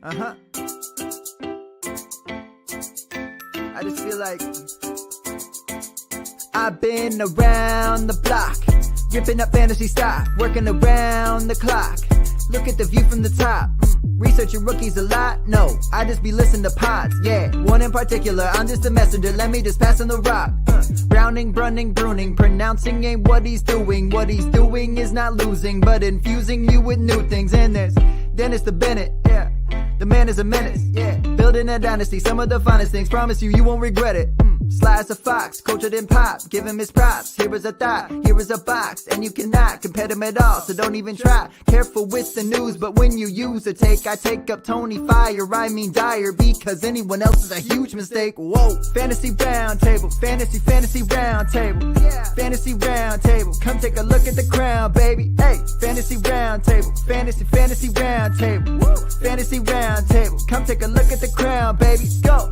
I just feel like I've been around the block, ripping up fantasy stock, working around the clock. Look at the view from the top. Researching rookies a lot? No, I just be listening to pods. Yeah, one in particular, I'm just a messenger. Let me just pass on the rock. Browning, brunning, pruning, pronouncing ain't what he's doing. What he's doing is not losing, but infusing you with new things. And there's Dennis the Bennett, yeah. The man is a menace, yeah. Building a dynasty, some of the finest things. Promise you won't regret it. Sly as a fox, cultured in pop. Give him his props. Here is a thought, here is a box, and you cannot compare them at all. So don't even try. Careful with the news, but when you use a take, I take up Tony Fire. I mean Dyer, because anyone else is a huge mistake. Whoa, fantasy round table, fantasy round table, yeah. Fantasy round table. Come take a look at the crown, baby. Hey, fantasy round table, fantasy round table, woo. Fantasy round table. Come take a look at the crown, baby. Go.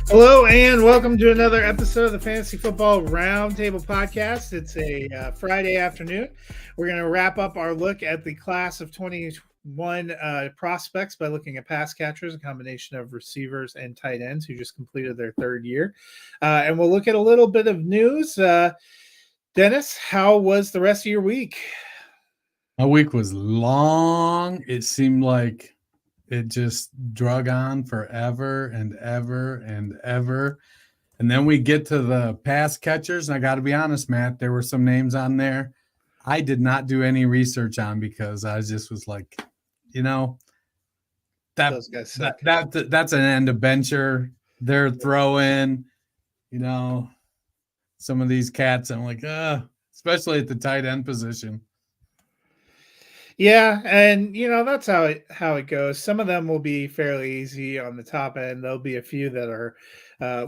Hello and welcome to another episode of the Fantasy Football Roundtable Podcast. It's a Friday afternoon. We're going to wrap up our look at the class of 21 prospects by looking at pass catchers, a combination of receivers and tight ends who just completed their third year. And we'll look at a little bit of news. Dennis, how was the rest of your week? My week was long. It seemed like it just drug on forever and ever and ever. And then we get to the pass catchers. And I got to be honest, Matt, there were some names on there I did not do any research on because I just was like, you know, that's an end of bencher. They're throwing, you know, some of these cats. I'm like, especially at the tight end position. Yeah, and you know that's how it goes. Some of them will be fairly easy on the top end. There'll be a few that are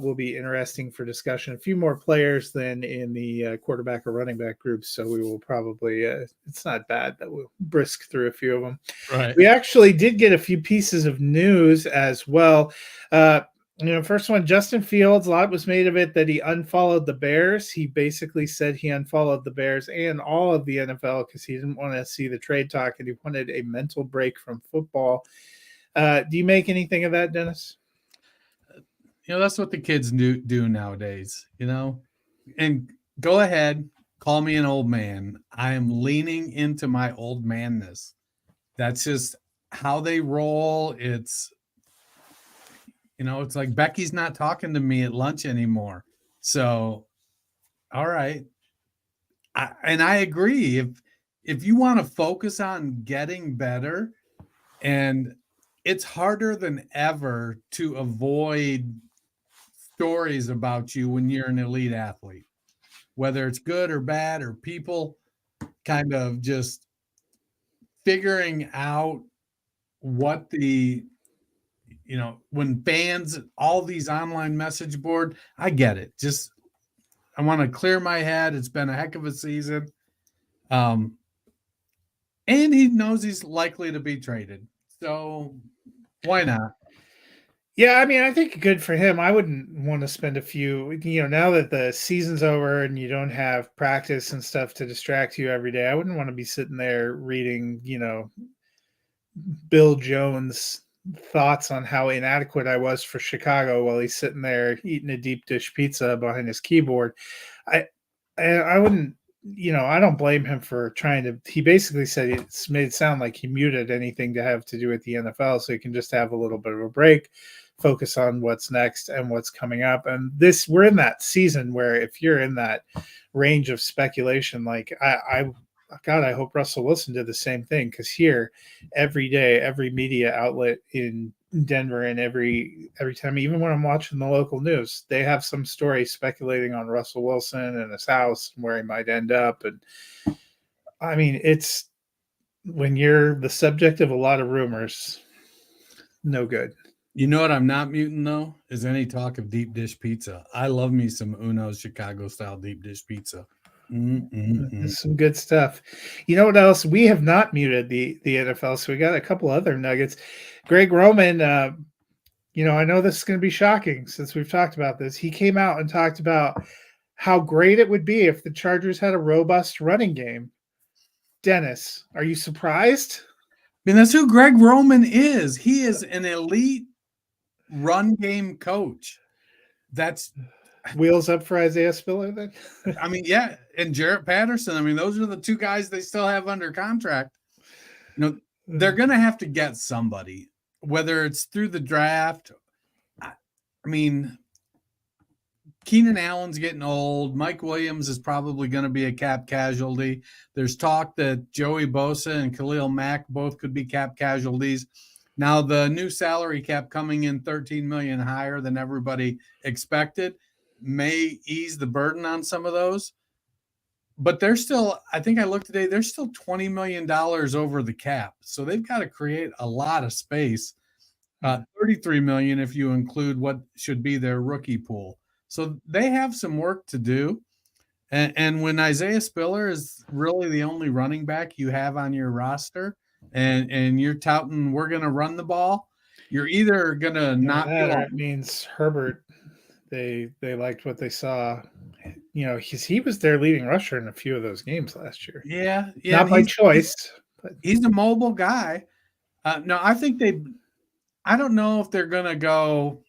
will be interesting for discussion. A few more players than in the quarterback or running back groups, so we will probably. It's not bad that we'll brisk through a few of them. Right. We actually did get a few pieces of news as well. First one, Justin Fields, a lot was made of it that he unfollowed the Bears. He basically said he unfollowed the Bears and all of the NFL because he didn't want to see the trade talk and he wanted a mental break from football. Do you make anything of that, Dennis? You know, that's what the kids do nowadays, you know. And go ahead, call me an old man. I am leaning into my old manness. That's just how they roll. It's like Becky's not talking to me at lunch anymore. So, all right. I agree. If you want to focus on getting better, and it's harder than ever to avoid stories about you when you're an elite athlete, whether it's good or bad, or people kind of just figuring out what when fans, all these online message board, I get it. Just, I want to clear my head. It's been a heck of a season. And he knows he's likely to be traded. So why not? Yeah, I mean, I think good for him. I wouldn't want to spend a few, now that the season's over and you don't have practice and stuff to distract you every day, I wouldn't want to be sitting there reading, Bill Jones thoughts on how inadequate I was for Chicago while he's sitting there eating a deep dish pizza behind his keyboard. I wouldn't, I don't blame him for trying to. He basically said it's made it sound like he muted anything to have to do with the NFL so he can just have a little bit of a break, focus on what's next and what's coming up. And we're in that season where if you're in that range of speculation, like God, I hope Russell Wilson did the same thing, because here every day, every media outlet in Denver and every time, even when I'm watching the local news, they have some story speculating on Russell Wilson and his house and where he might end up. And I mean, it's when you're the subject of a lot of rumors, no good. You know what I'm not muting, though, is any talk of deep dish pizza. I love me some Uno's Chicago style deep dish pizza. Some good stuff. You know what else? We have not muted the NFL, so we got a couple other nuggets. Greg Roman, I know this is going to be shocking since we've talked about this. He came out and talked about how great it would be if the Chargers had a robust running game. Dennis, are you surprised? mean, that's who Greg Roman is. He is an elite run game coach. That's Wheels up for Isaiah Spiller then? I mean, yeah, and Jarrett Patterson. I mean, those are the two guys they still have under contract. They're going to have to get somebody, whether it's through the draft. I mean, Keenan Allen's getting old. Mike Williams is probably going to be a cap casualty. There's talk that Joey Bosa and Khalil Mack both could be cap casualties. Now, the new salary cap coming in $13 million higher than everybody expected may ease the burden on some of those. But they're still, I think I looked today, they're still $20 million over the cap. So they've got to create a lot of space. 33 million if you include what should be their rookie pool. So they have some work to do. And when Isaiah Spiller is really the only running back you have on your roster, and you're touting we're going to run the ball, you're either going to not that, or it means Herbert. They liked what they saw. He was their leading rusher in a few of those games last year. Yeah, not by choice. But he's a mobile guy. No, I think I don't know if they're going to go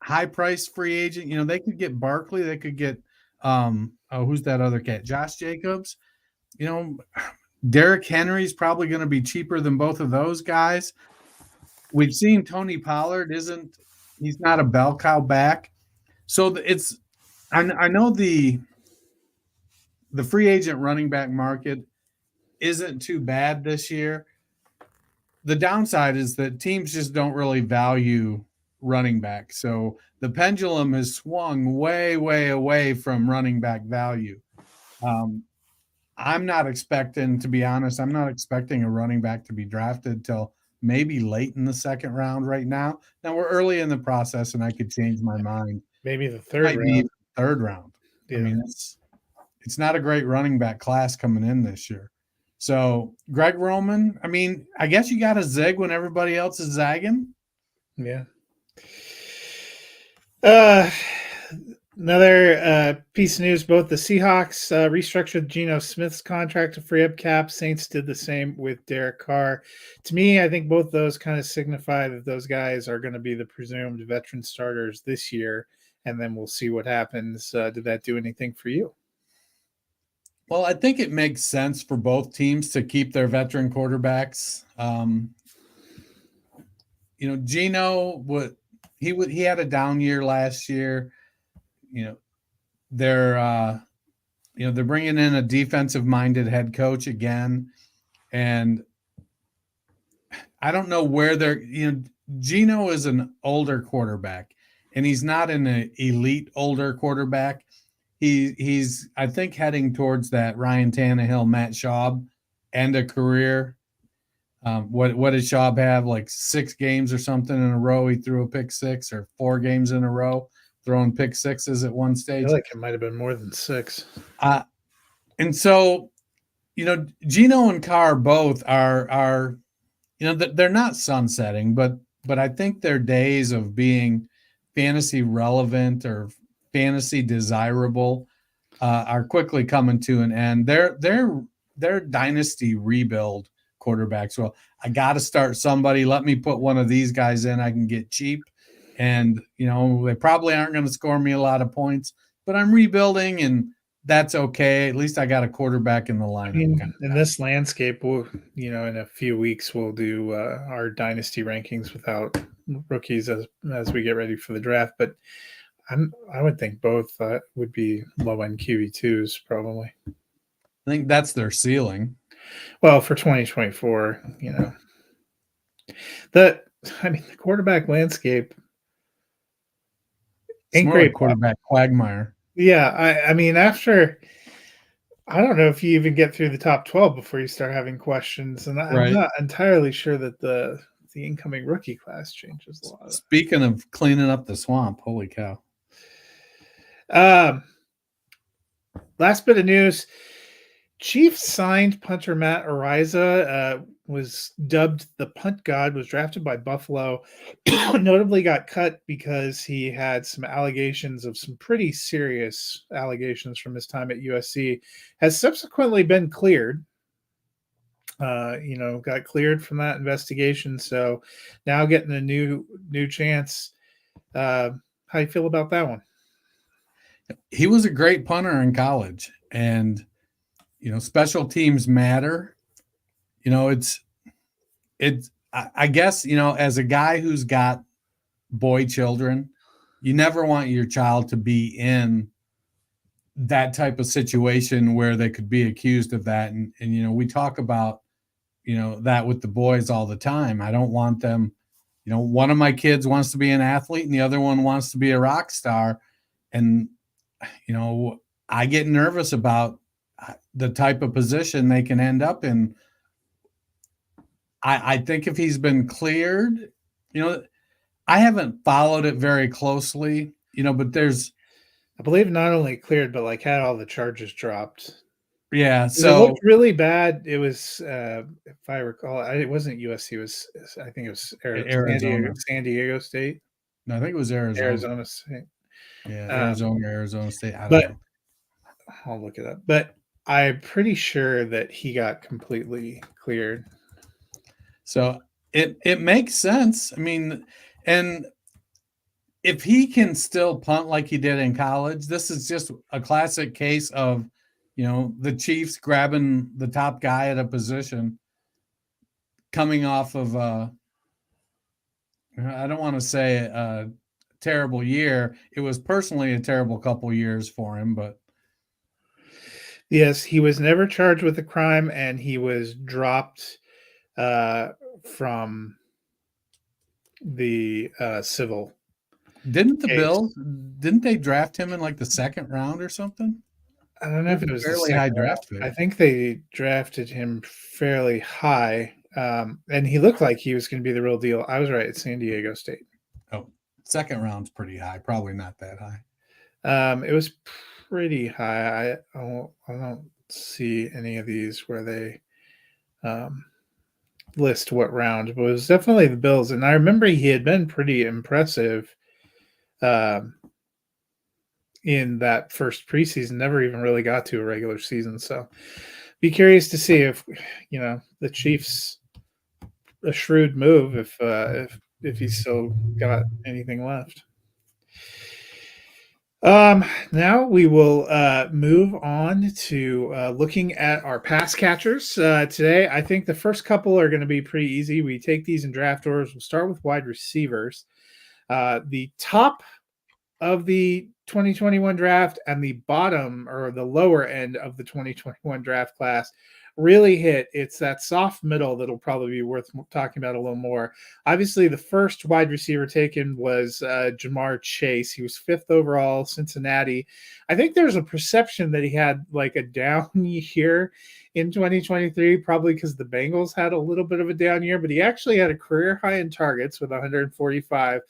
high price free agent. They could get Barkley. They could get who's that other cat? Josh Jacobs. Derrick Henry's probably going to be cheaper than both of those guys. We've seen Tony Pollard he's not a bell cow back. So I know the free agent running back market isn't too bad this year. The downside is that teams just don't really value running back. So the pendulum has swung way, way away from running back value. I'm not expecting, to be honest, I'm not expecting a running back to be drafted till maybe late in the second round right now. Now we're early in the process and I could change my mind. Maybe the third round. Yeah. I mean, it's not a great running back class coming in this year. So Greg Roman, I mean, I guess you got to zig when everybody else is zagging. Yeah. Another piece of news, both the Seahawks restructured Geno Smith's contract to free up cap. Saints did the same with Derek Carr. To me, I think both those kind of signify that those guys are going to be the presumed veteran starters this year, and then we'll see what happens. Did that do anything for you? Well, I think it makes sense for both teams to keep their veteran quarterbacks. Geno he had a down year last year. They're bringing in a defensive-minded head coach again, and I don't know where Geno is an older quarterback, and he's not an elite older quarterback. He's I think heading towards that Ryan Tannehill, Matt Schaub end of career. What did Schaub have, like 6 games or something in a row? He threw a pick 6, or 4 games in a row throwing pick 6s at one stage. I feel like it might have been more than 6. And so, Geno and Carr both are they're not sunsetting, but I think their days of being fantasy relevant or fantasy desirable are quickly coming to an end. They're dynasty rebuild quarterbacks. Well, I got to start somebody. Let me put one of these guys in I can get cheap. And, they probably aren't going to score me a lot of points, but I'm rebuilding, and that's okay. At least I got a quarterback in the lineup. In this landscape, we'll, in a few weeks, we'll do our dynasty rankings without rookies as we get ready for the draft. But I would think both would be low-end QB2s probably. I think that's their ceiling. Well, for 2024, the quarterback landscape ain't great. Quarterback quagmire. Yeah, I mean, after, I don't know if you even get through the top 12 before you start having questions, and I'm not entirely sure that the incoming rookie class changes a lot. Speaking of cleaning up the swamp, holy cow! Last bit of news. Chiefs signed punter Matt Ariza, was dubbed the punt god, was drafted by Buffalo, notably got cut because he had some allegations of some pretty serious allegations from his time at USC, has subsequently been cleared. got cleared from that investigation. So now getting a new chance. How you feel about that one? He was a great punter in college, and special teams matter. I guess as a guy who's got boy children, you never want your child to be in that type of situation where they could be accused of that. And we talk about that with the boys all the time. I don't want them. One of my kids wants to be an athlete and the other one wants to be a rock star, and I get nervous about the type of position they can end up in. I think if he's been cleared, I haven't followed it very closely, but I believe not only cleared, but like had all the charges dropped. Yeah, so it looked really bad. It was, if I recall, it wasn't USC. I think it was Arizona. San Diego State. No, I think it was Arizona. Arizona State. Yeah, Arizona State. I don't know. I'll look it up. But I'm pretty sure that he got completely cleared. So it makes sense. I mean, and if he can still punt like he did in college, this is just a classic case of, the Chiefs grabbing the top guy at a position coming off of, I don't want to say a terrible year. It was personally a terrible couple years for him, but. Yes, he was never charged with a crime, and he was dropped from the civil. Didn't the Bills? Didn't they draft him in like the second round or something? I don't know if it was fairly high draft pick. I think they drafted him fairly high, and he looked like he was going to be the real deal. I was right. It's San Diego State. Oh, second round's pretty high. Probably not that high. It was pretty high. I don't see any of these where they list what round, but it was definitely the Bills. And I remember he had been pretty impressive in that first preseason, never even really got to a regular season. So be curious to see if, the Chiefs a shrewd move if he's still got anything left. Now we will move on to looking at our pass catchers. Today, I think the first couple are going to be pretty easy. We take these in draft orders. We'll start with wide receivers. The top of the 2021 draft and the bottom or the lower end of the 2021 draft class really hit. It's that soft middle that'll probably be worth talking about a little more. Obviously, the first wide receiver taken was Jamar Chase. He was 5th overall, Cincinnati. I think there's a perception that he had like a down year in 2023, probably because the Bengals had a little bit of a down year, but he actually had a career high in targets with 145,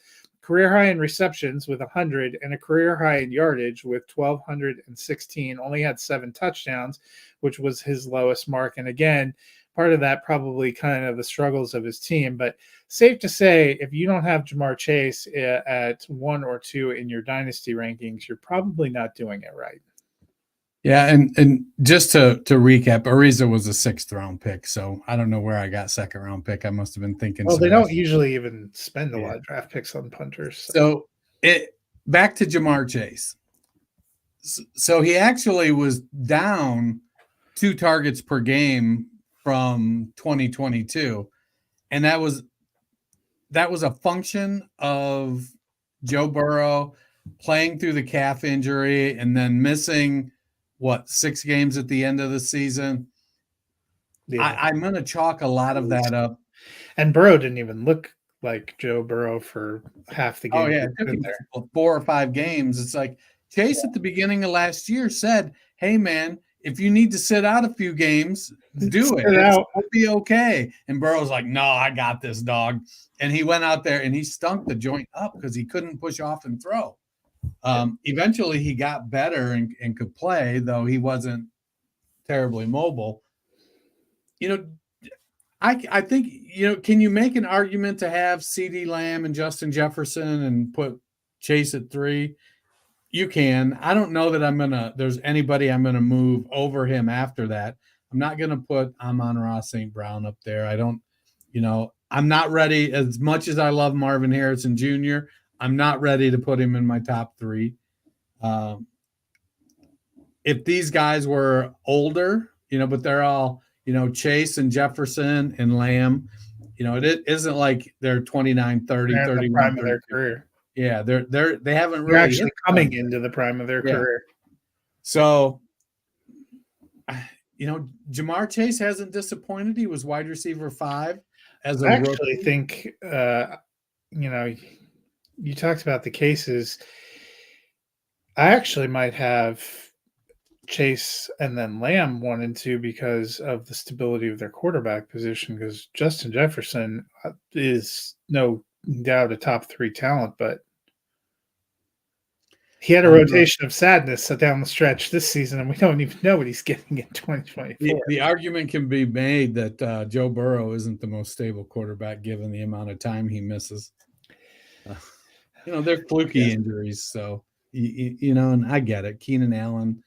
career high in receptions with 100, and a career high in yardage with 1,216. Only had 7 touchdowns, which was his lowest mark. And again, part of that probably kind of the struggles of his team. But safe to say, if you don't have Jamar Chase at 1 or 2 in your dynasty rankings, you're probably not doing it right. Yeah, and just to recap, Ariza was a 6th round pick, so I don't know where I got 2nd round pick. I must have been thinking. Well, they don't usually even spend a lot of draft picks on punters. So back to Jamar Chase. So he actually was down 2 targets per game from 2022, and that was a function of Joe Burrow playing through the calf injury and then missing 6 games at the end of the season. Yeah. I'm going to chalk a lot of that up. And Burrow didn't even look like Joe Burrow for half the game. Oh, yeah. It took him 4 or 5 games. It's like Chase at the beginning of last year said, hey, man, if you need to sit out a few games, do it. It'll be okay. And Burrow's like, no, I got this, dog. And he went out there and he stunk the joint up because he couldn't push off and throw. Eventually he got better and could play, though he wasn't terribly mobile. I think, can you make an argument to have CeeDee Lamb and Justin Jefferson and put Chase at 3? You can. I don't know that there's anybody I'm going to move over him after that. I'm not going to put Amon-Ra St. Brown up there. I don't, I'm not ready. As much as I love Marvin Harrison Jr., I'm not ready to put him in my top 3. If these guys were older, but they're all, Chase and Jefferson and Lamb, it isn't like they're 29, 30, They're in the 31, prime of 32. their career. Yeah, they haven't They're really actually coming into the prime of their career. So, Jamar Chase hasn't disappointed. He was wide receiver 5 as a I actually rookie. think, you talked about the cases. I actually might have Chase and then Lamb 1 and 2 because of the stability of their quarterback position. Because Justin Jefferson is no doubt a top 3 talent, but he had a rotation of sadness down the stretch this season, and we don't even know what he's getting in 2024. The argument can be made that Joe Burrow isn't the most stable quarterback given the amount of time he misses. They're fluky injuries, so and I get it. Keenan Allen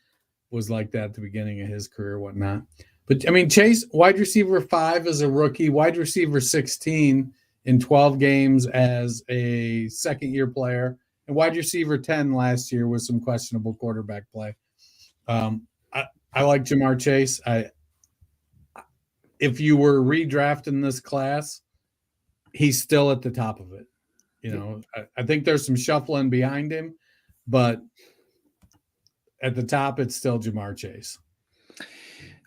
was like that at the beginning of his career, whatnot. But I mean, Chase, wide receiver 5 as a rookie, wide receiver 16 in 12 games as a second-year player, and wide receiver 10 last year with some questionable quarterback play. I like Jamar Chase. If you were redrafting this class, he's still at the top of it. I think there's some shuffling behind him, but at the top, it's still Jamar Chase.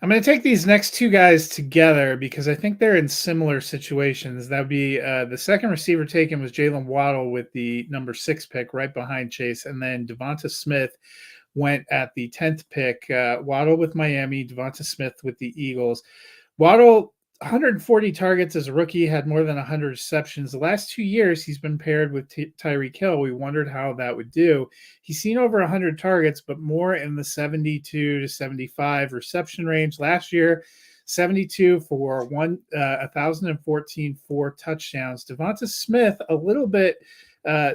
I'm going to take these next 2 guys together because I think they're in similar situations. That would be the second receiver taken was Jalen Waddle with the number 6 pick right behind Chase. And then Devonta Smith went at the 10th pick. Waddle with Miami, Devonta Smith with the Eagles. Waddle, 140 targets as a rookie, had more than 100 receptions. The last 2 years, he's been paired with Tyreek Hill. We wondered how that would do. He's seen over 100 targets, but more in the 72 to 75 reception range. Last year, 72 for 1,014 4 touchdowns. Devonta Smith, a little bit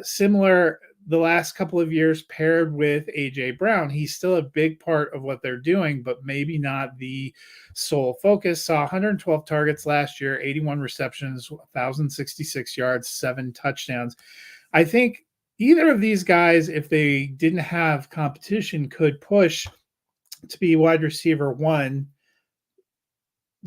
similar the last couple of years paired with A.J. Brown. He's still a big part of what they're doing, but maybe not the sole focus. Saw 112 targets last year, 81 receptions, 1,066 yards, 7 touchdowns. I think either of these guys, if they didn't have competition, could push to be wide receiver 1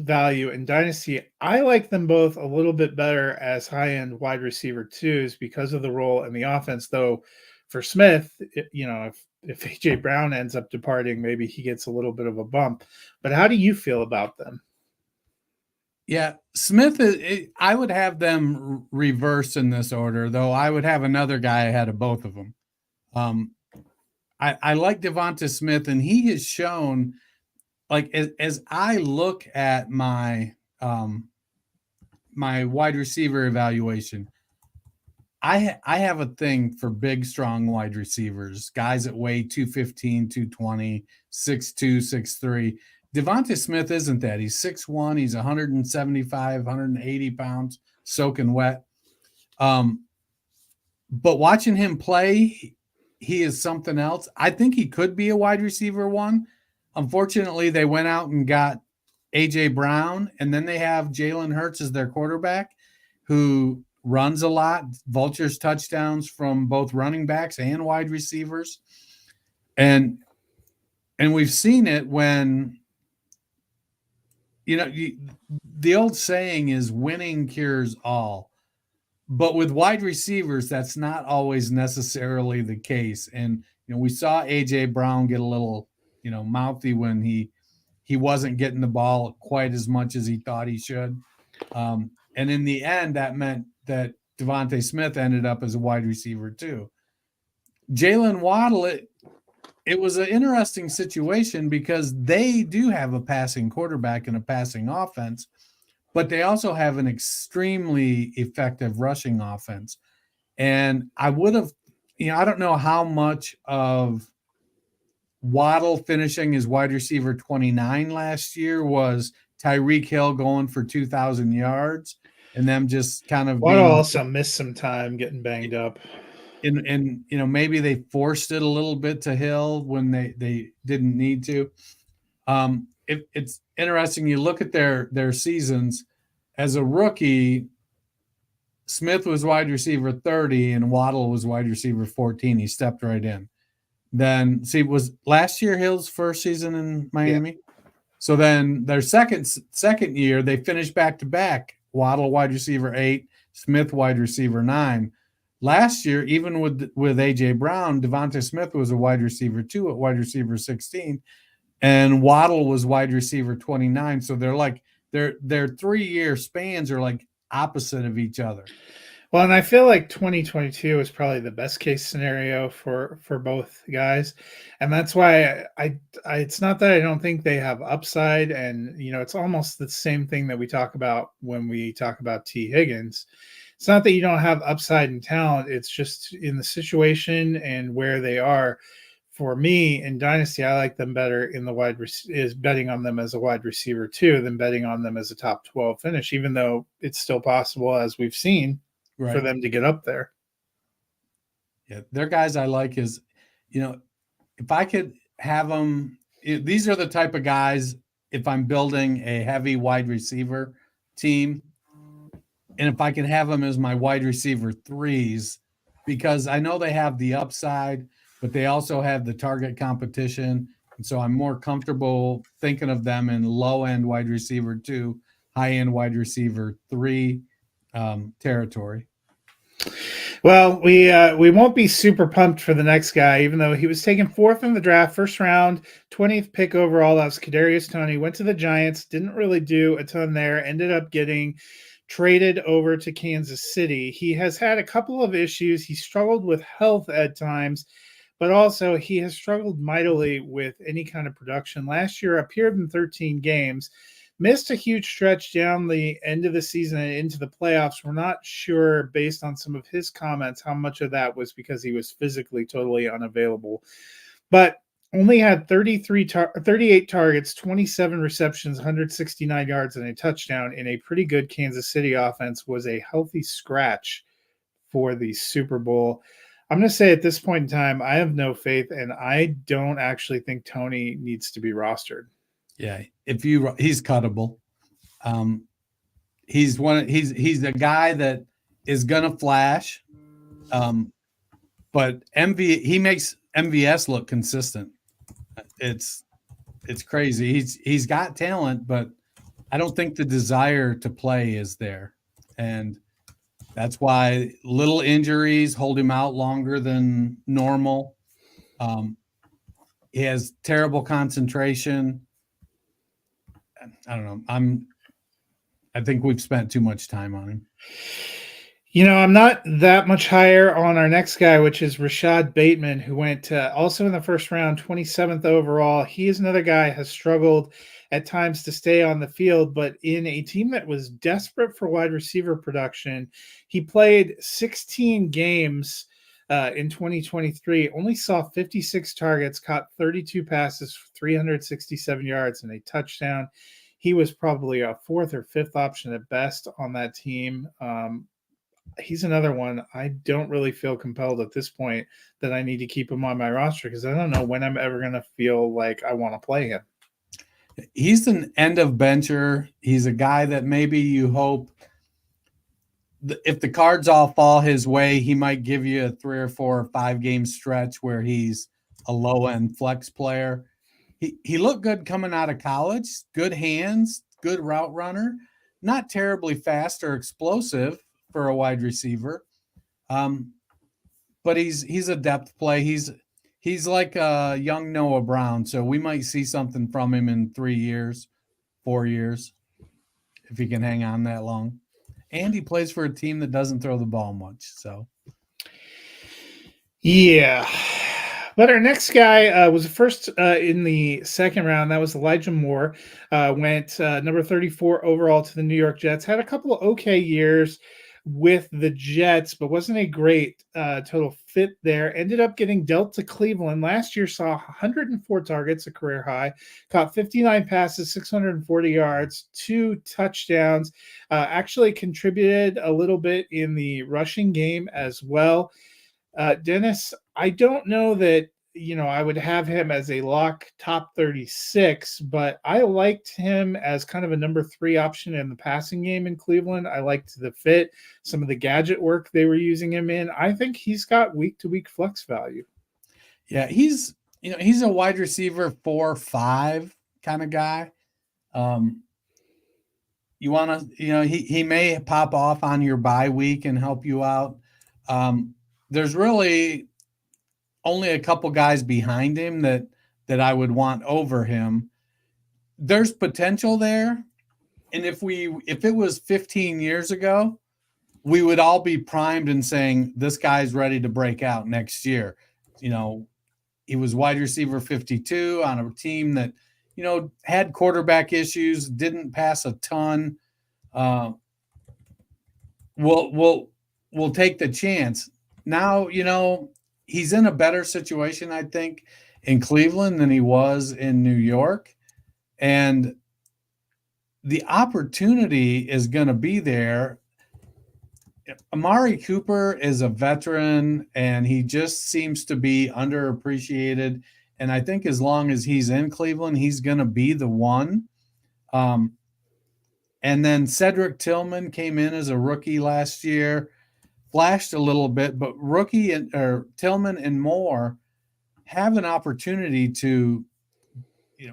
value in Dynasty. I like them both a little bit better as high-end wide receiver 2s because of the role in the offense, though for Smith, if A.J. Brown ends up departing, maybe he gets a little bit of a bump. But how do you feel about them? Yeah, Smith, I would have them reverse in this order, though I would have another guy ahead of both of them. I like Devonta Smith, and he has shown, like, as I look at my my wide receiver evaluation, I have a thing for big, strong wide receivers, guys that weigh 215, 220, 6'2", 6'3". Devonta Smith isn't that. He's 6'1", he's 175, 180 pounds, soaking wet. But watching him play, he is something else. I think he could be a wide receiver 1. Unfortunately, they went out and got A.J. Brown, and then they have Jalen Hurts as their quarterback, who runs a lot, vultures touchdowns from both running backs and wide receivers. And we've seen it when, the old saying is winning cures all. But with wide receivers, that's not always necessarily the case. And, we saw A.J. Brown get a little, mouthy when he wasn't getting the ball quite as much as he thought he should. And in the end, that meant that Devonta Smith ended up as a wide receiver too. Jalen Waddle, it was an interesting situation because they do have a passing quarterback and a passing offense, but they also have an extremely effective rushing offense. And I would have, I don't know how much of Waddle finishing as wide receiver 29 last year was Tyreek Hill going for 2,000 yards and them just kind of Waddle also missed some time getting banged up. And maybe they forced it a little bit to Hill when they didn't need to. it's interesting. You look at their seasons as a rookie. Smith was wide receiver 30 and Waddle was wide receiver 14. He stepped right in. Then was last year Hill's first season in Miami? Yeah. So then their second year, they finished back to back. Waddle wide receiver 8, Smith wide receiver 9. Last year, even with AJ Brown, Devonta Smith was a wide receiver 2 at wide receiver 16, and Waddle was wide receiver 29. So they're like their 3-year spans are like opposite of each other. Well, and I feel like 2022 is probably the best case scenario for both guys, and that's why I it's not that I don't think they have upside, and it's almost the same thing that we talk about when we talk about T. Higgins. It's not that you don't have upside and talent; it's just in the situation and where they are. For me in Dynasty, I like them better in the is betting on them as a wide receiver 2 than betting on them as a top 12 finish, even though it's still possible, as we've seen, for them to get up there. Yeah, they're guys I like is, if I could have them, these are the type of guys, if I'm building a heavy wide receiver team, and if I could have them as my wide receiver 3s, because I know they have the upside, but they also have the target competition. And so I'm more comfortable thinking of them in low-end wide receiver 2, high-end wide receiver 3 territory. Well, we won't be super pumped for the next guy, even though he was taken 4th in the draft, first round, 20th pick overall. That was Kadarius Toney. Went to the Giants, didn't really do a ton there. Ended up getting traded over to Kansas City. He has had a couple of issues. He struggled with health at times, but also he has struggled mightily with any kind of production. Last year, appeared in 13 games. Missed a huge stretch down the end of the season and into the playoffs. We're not sure, based on some of his comments, how much of that was because he was physically totally unavailable. But only had 38 targets, 27 receptions, 169 yards, and a touchdown in a pretty good Kansas City offense. Was a healthy scratch for the Super Bowl. I'm going to say at this point in time, I have no faith, and I don't actually think Toney needs to be rostered. Yeah, he's cuttable. He's a guy that is gonna flash, but he makes MVS look consistent. It's crazy. He's got talent, but I don't think the desire to play is there, and that's why little injuries hold him out longer than normal. He has terrible concentration. I don't know. I think we've spent too much time on him. I'm not that much higher on our next guy, which is Rashad Bateman, who went also in the first round, 27th overall. He is another guy has struggled at times to stay on the field, but in a team that was desperate for wide receiver production, he played 16 games in 2023, only saw 56 targets, caught 32 passes, 367 yards, and a touchdown. He was probably a 4th or 5th option at best on that team. He's another one I don't really feel compelled at this point that I need to keep him on my roster because I don't know when I'm ever going to feel like I want to play him. He's an end of bencher. He's a guy that maybe you hope if the cards all fall his way, he might give you a 3 or 4 or 5 game stretch where he's a low end flex player. He looked good coming out of college, good hands, good route runner, not terribly fast or explosive for a wide receiver. But he's a depth play. He's like a young Noah Brown. So we might see something from him in 3 years, 4 years, if he can hang on that long. And he plays for a team that doesn't throw the ball much. So, yeah. But our next guy was the first in the second round. That was Elijah Moore. Went number 34 overall to the New York Jets. Had a couple of okay years with the Jets, but wasn't a great total fit there. Ended up getting dealt to Cleveland. Last year saw 104 targets, a career high. Caught 59 passes, 640 yards, 2 touchdowns. Actually contributed a little bit in the rushing game as well. Dennis, I don't know that I would have him as a lock top 36, but I liked him as kind of a number 3 option in the passing game in Cleveland. I liked the fit, some of the gadget work they were using him in. I think he's got week-to-week flex value. Yeah, he's a wide receiver 4-5 kind of guy. You want to, he may pop off on your bye week and help you out. There's really only a couple guys behind him that I would want over him. There's potential there. And if it was 15 years ago, we would all be primed and saying, this guy's ready to break out next year. He was wide receiver 52 on a team that, had quarterback issues, didn't pass a ton. We'll take the chance. Now, he's in a better situation, I think, in Cleveland than he was in New York. And the opportunity is going to be there. Amari Cooper is a veteran, and he just seems to be underappreciated. And I think as long as he's in Cleveland, he's going to be the one. And then Cedric Tillman came in as a rookie last year, flashed a little bit, but Tillman and Moore have an opportunity to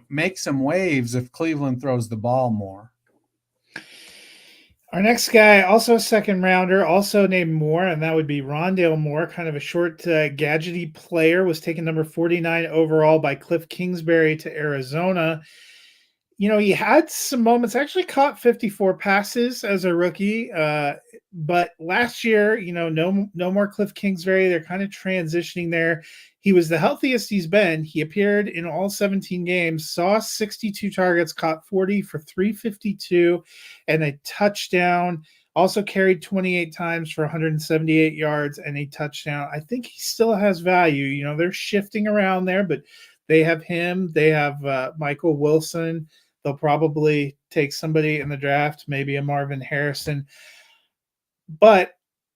make some waves if Cleveland throws the ball more. Our next guy, also a second rounder, also named Moore, and that would be Rondale Moore, kind of a short, gadgety player, was taken number 49 overall by Cliff Kingsbury to Arizona. He had some moments, actually caught 54 passes as a rookie, but last year, no more Cliff Kingsbury. They're kind of transitioning there. He was the healthiest he's been. He appeared in all 17 games, saw 62 targets, caught 40 for 352 and a touchdown. Also carried 28 times for 178 yards and a touchdown. I think he still has value. They're shifting around there, but they have him. They have Michael Wilson. They'll probably take somebody in the draft, maybe a Marvin Harrison. But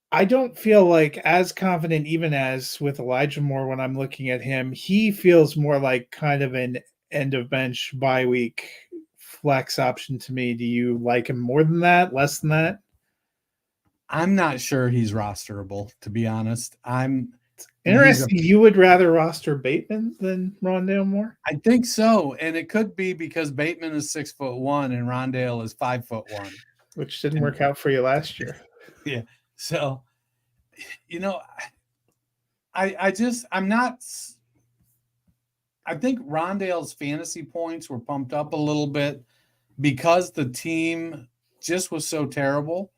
I don't feel like as confident even as with Elijah Moore when I'm looking at him. He feels more like kind of an end of bench bye week flex option to me. Do you like him more than that, less than that? I'm not sure he's rosterable, to be honest. Interesting. You would rather roster Bateman than Rondale Moore? I think so. And it could be because Bateman is 6'1" and Rondale is 5'1", which didn't work out for you last year. Yeah. So, I think Rondale's fantasy points were pumped up a little bit because the team just was so terrible,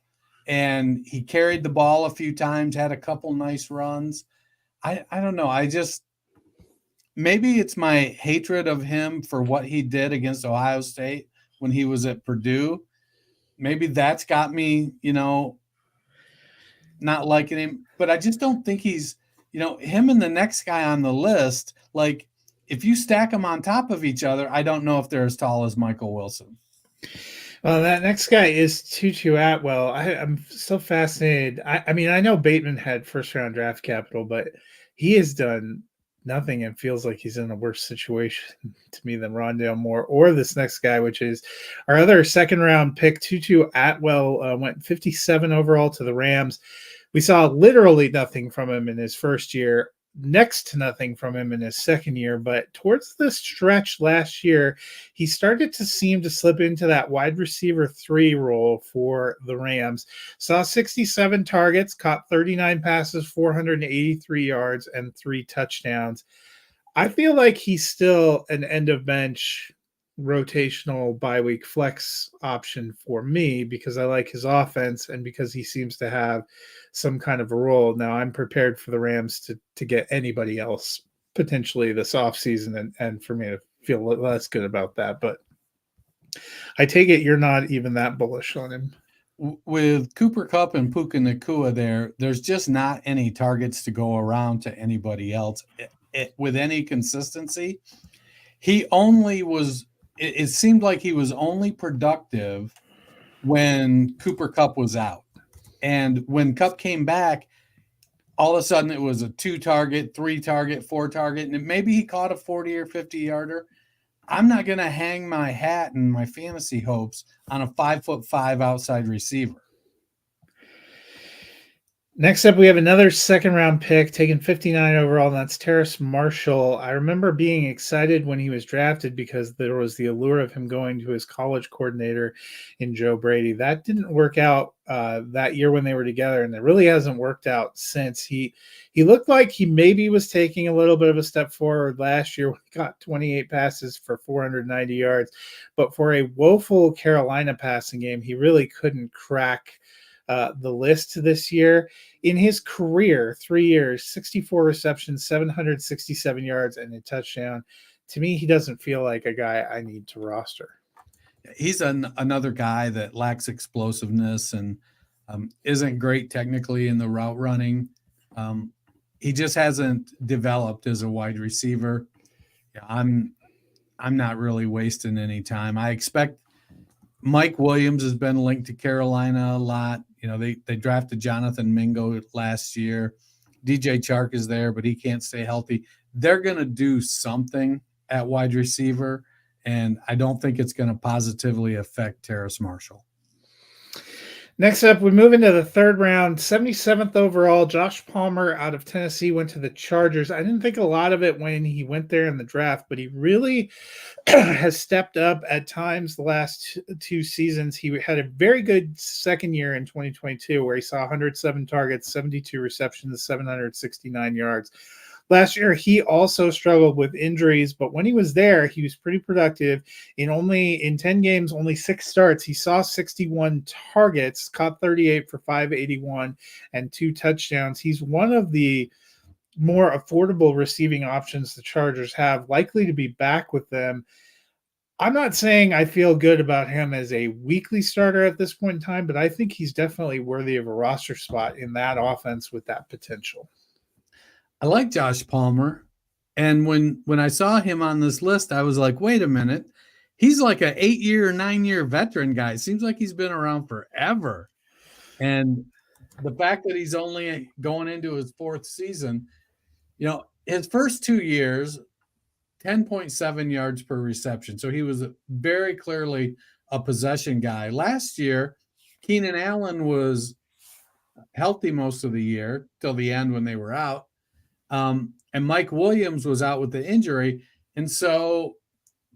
and he carried the ball a few times, had a couple nice runs. I don't know. Maybe it's my hatred of him for what he did against Ohio State when he was at Purdue. Maybe that's got me, not liking him, but I just don't think he's, him and the next guy on the list, like if you stack them on top of each other, I don't know if they're as tall as Michael Wilson. Well, that next guy is Tutu Atwell. I'm so fascinated. I mean, I know Bateman had first-round draft capital, but he has done nothing and feels like he's in a worse situation to me than Rondale Moore or this next guy, which is our other second-round pick. Tutu Atwell went 57 overall to the Rams. We saw literally nothing from him in his first year, next to nothing from him in his second year, but towards the stretch last year, he started to seem to slip into that wide receiver 3 role for the Rams. Saw 67 targets, caught 39 passes, 483 yards, and 3 touchdowns. I feel like he's still an end of bench rotational bye week flex option for me because I like his offense and because he seems to have some kind of a role. Now I'm prepared for the Rams to get anybody else potentially this offseason and for me to feel less good about that. But I take it you're not even that bullish on him. With Cooper Kupp and Puka Nacua there's just not any targets to go around to anybody else with any consistency. It seemed like he was only productive when Cooper Kupp was out. And when Kupp came back, all of a sudden it was a 2-target, 3-target, 4-target, and maybe he caught a 40 or 50-yarder. I'm not going to hang my hat and my fantasy hopes on a 5'5" outside receiver. Next up, we have another second-round pick taken 59 overall, and that's Terrace Marshall. I remember being excited when he was drafted because there was the allure of him going to his college coordinator in Joe Brady. That didn't work out that year when they were together, and it really hasn't worked out since. He looked like he maybe was taking a little bit of a step forward last year when he got 28 passes for 490 yards. But for a woeful Carolina passing game, he really couldn't crack the list this year. In his career, 3 years, 64 receptions, 767 yards, and a touchdown. To me, he doesn't feel like a guy I need to roster. He's another guy that lacks explosiveness and isn't great technically in the route running. He just hasn't developed as a wide receiver. I'm not really wasting any time. I expect Mike Williams has been linked to Carolina a lot. They drafted Jonathan Mingo last year. DJ Chark is there, but he can't stay healthy. They're going to do something at wide receiver, and I don't think it's going to positively affect Terrace Marshall. Next up, we move into the third round, 77th overall. Josh Palmer out of Tennessee went to the Chargers. I didn't think a lot of it when he went there in the draft, but he really has stepped up at times the last 2 seasons. He had a very good second year in 2022 where he saw 107 targets, 72 receptions, 769 yards. Last year, he also struggled with injuries, but when he was there, he was pretty productive. In 10 games, only 6 starts, he saw 61 targets, caught 38 for 581 and 2 touchdowns. He's one of the more affordable receiving options the Chargers have, likely to be back with them. I'm not saying I feel good about him as a weekly starter at this point in time, but I think he's definitely worthy of a roster spot in that offense with that potential. I like Josh Palmer. And when I saw him on this list, I was like, wait a minute. He's like an 8-year, 9-year veteran guy. It seems like he's been around forever. And the fact that he's only going into his 4th season, his first 2 years, 10.7 yards per reception. So he was very clearly a possession guy. Last year, Keenan Allen was healthy most of the year till the end when they were out. And Mike Williams was out with the injury. And so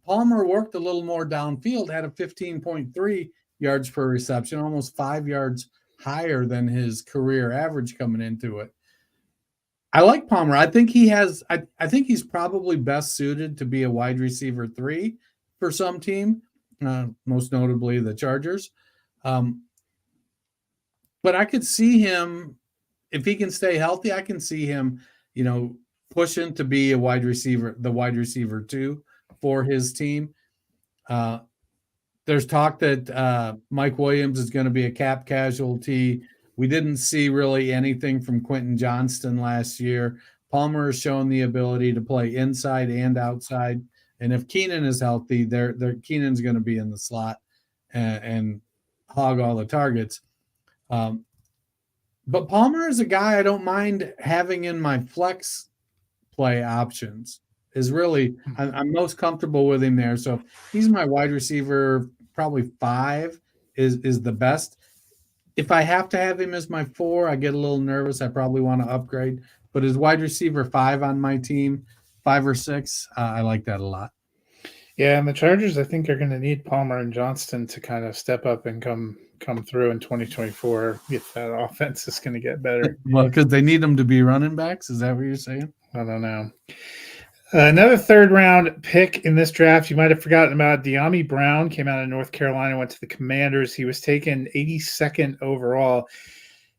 Palmer worked a little more downfield, had a 15.3 yards per reception, almost 5 yards higher than his career average coming into it. I like Palmer. I think I think he's probably best suited to be a wide receiver 3 for some team, most notably the Chargers. But I could see him, if he can stay healthy, I can see him, pushing to be the wide receiver 2 for his team. There's talk that Mike Williams is going to be a cap casualty. We didn't see really anything from Quentin Johnston last year. Palmer has shown the ability to play inside and outside. And if Keenan is healthy, Keenan's going to be in the slot and hog all the targets. But Palmer is a guy I don't mind having in my flex play options. I'm most comfortable with him there. So he's my wide receiver, probably 5 is the best. If I have to have him as my 4, I get a little nervous. I probably want to upgrade. But as wide receiver 5 on my team, 5 or 6, I like that a lot. Yeah, and the Chargers, I think, are going to need Palmer and Johnston to kind of step up and come through in 2024 if that offense is going to get better. Well, because they need them to be running backs. Is that what you're saying? I don't know. Another third-round pick in this draft, you might have forgotten about. De'Ami Brown came out of North Carolina, went to the Commanders. He was taken 82nd overall.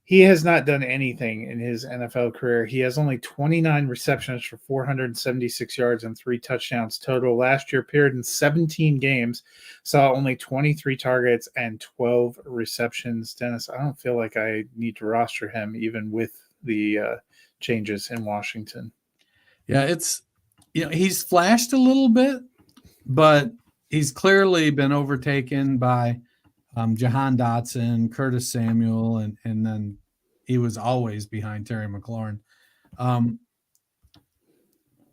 He has not done anything in his NFL career. He has only 29 receptions for 476 yards and 3 touchdowns total. Last year, appeared in 17 games, saw only 23 targets and 12 receptions. Dennis, I don't feel like I need to roster him even with the changes in Washington. Yeah, he's flashed a little bit, but he's clearly been overtaken by Jahan Dotson, Curtis Samuel, and then he was always behind Terry McLaurin. I'm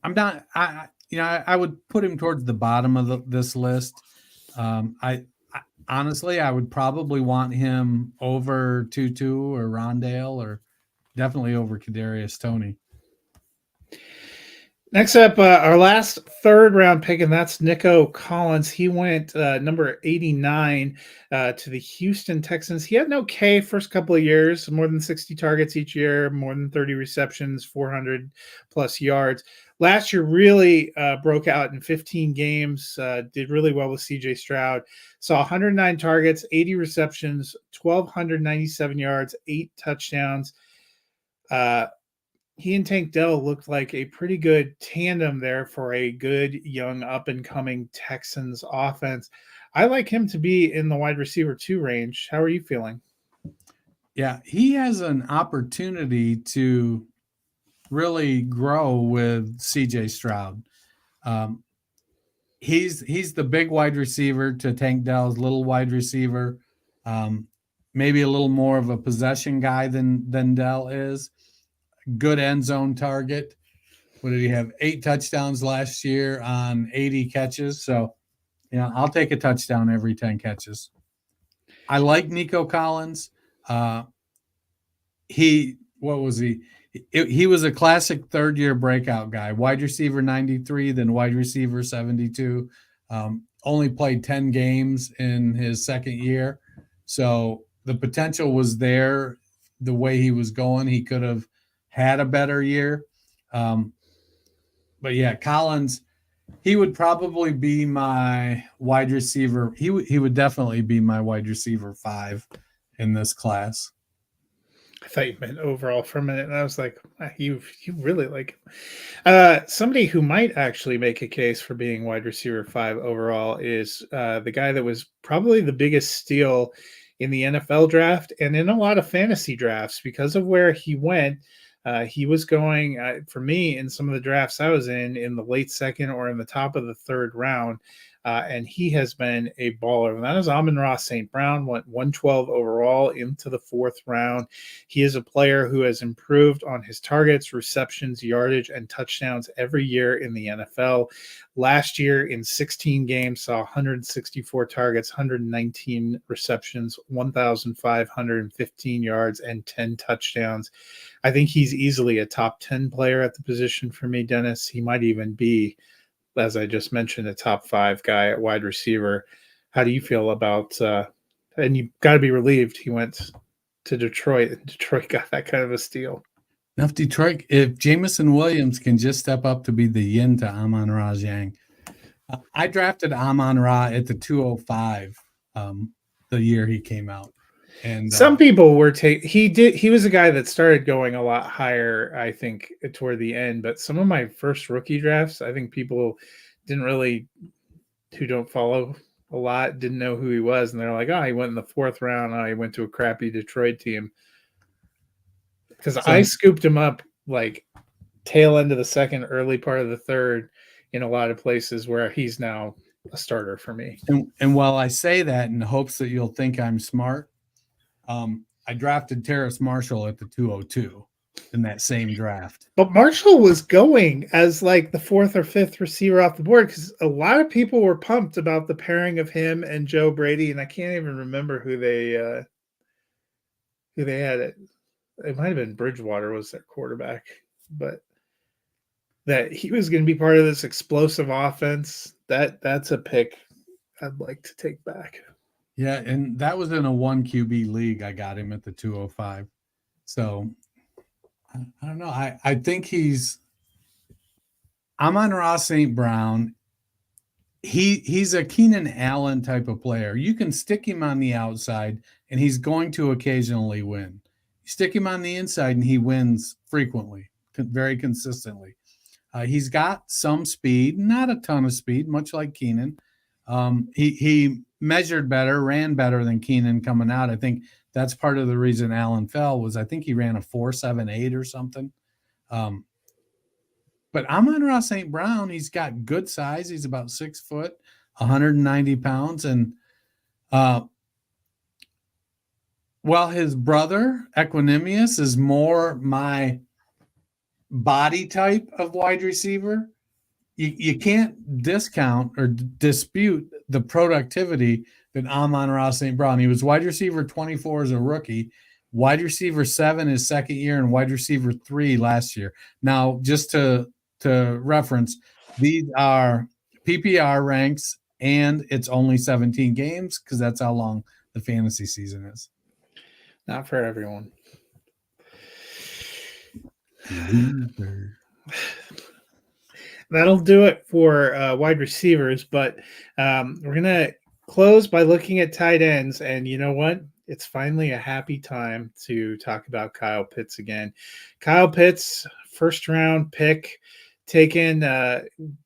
not. I would put him towards the bottom of this list. I honestly, I would probably want him over Tutu or Rondale, or definitely over Kadarius Toney. Next up, our last third round pick, and that's Nico Collins. He went number 89 to the Houston Texans. He had an okay first couple of years, more than 60 targets each year, more than 30 receptions, 400 plus yards. Last year really broke out in 15 games, did really well with CJ Stroud. Saw 109 targets, 80 receptions, 1,297 yards, 8 touchdowns. He and Tank Dell looked like a pretty good tandem there for a good young up and coming Texans offense. I like him to be in the wide receiver 2 range. How are you feeling? Yeah, he has an opportunity to really grow with CJ Stroud. He's the big wide receiver to Tank Dell's little wide receiver. Maybe a little more of a possession guy than Dell is. Good end zone target. What did he have? 8 touchdowns last year on 80 catches. So, I'll take a touchdown every 10 catches. I like Nico Collins. What was he? He was a classic third-year breakout guy. Wide receiver 93, then wide receiver 72. Only played 10 games in his second year. So the potential was there. The way he was going, he could have had a better year. But yeah, Collins, he would probably be my wide receiver. He would definitely be my wide receiver 5 in this class. I thought you meant overall for a minute, and I was like, you really like him. Somebody who might actually make a case for being wide receiver 5 overall is the guy that was probably the biggest steal in the NFL draft and in a lot of fantasy drafts because of where he went. He was going, for me, in some of the drafts I was in the late second or in the top of the third round. And he has been a baller. And that is Amon-Ra St. Brown, went 112 overall into the 4th round. He is a player who has improved on his targets, receptions, yardage, and touchdowns every year in the NFL. Last year, in 16 games, saw 164 targets, 119 receptions, 1,515 yards, and 10 touchdowns. I think he's easily a top 10 player at the position for me, Dennis. He might even be, as I just mentioned, a top 5 guy at wide receiver. How do you feel about and you got to be relieved he went to Detroit, and Detroit got that kind of a steal. Now, if Jameson Williams can just step up to be the yin to Amon-Ra Zhang. I drafted Amon-Ra at the 205 the year he came out. And some people were he was a guy that started going a lot higher, I think, toward the end. But some of my first rookie drafts, I think people who don't follow a lot, didn't know who he was, and they're like, "Oh, he went in the 4th round. Oh, he went to a crappy Detroit team." Because I scooped him up like tail end of the 2nd, early part of the 3rd, in a lot of places where he's now a starter for me. And while I say that in hopes that you'll think I'm smart, I drafted Terrace Marshall at the 202 in that same draft. But Marshall was going as like the 4th or 5th receiver off the board because a lot of people were pumped about the pairing of him and Joe Brady, and I can't even remember who they had. It might have been Bridgewater was their quarterback, but that he was going to be part of this explosive offense. That's a pick I'd like to take back. Yeah, and that was in a 1 QB league. I got him at the 205. So I don't know. I think he's Amon-Ra St. Brown. He's a Keenan Allen type of player. You can stick him on the outside, and he's going to occasionally win. You stick him on the inside, and he wins frequently, very consistently. He's got some speed, not a ton of speed, much like Keenan. He measured better, ran better than Keenan coming out. I think that's part of the reason Allen fell was I think he ran a 4.78 or something. But Amon-Ra St. Brown, he's got good size. He's about 6 foot, 190 pounds. And Well, his brother, Equanimous, is more my body type of wide receiver. You can't discount or dispute the productivity that Amon-Ra St. Brown. He was wide receiver 24 as a rookie, wide receiver 7 his second year, and wide receiver 3 last year. Now, just to reference, these are PPR ranks, and it's only 17 games because that's how long the fantasy season is. Not for everyone. Loser. That'll do it for wide receivers, but we're going to close by looking at tight ends. And you know what? It's finally a happy time to talk about Kyle Pitts again. Kyle Pitts, first round pick, taken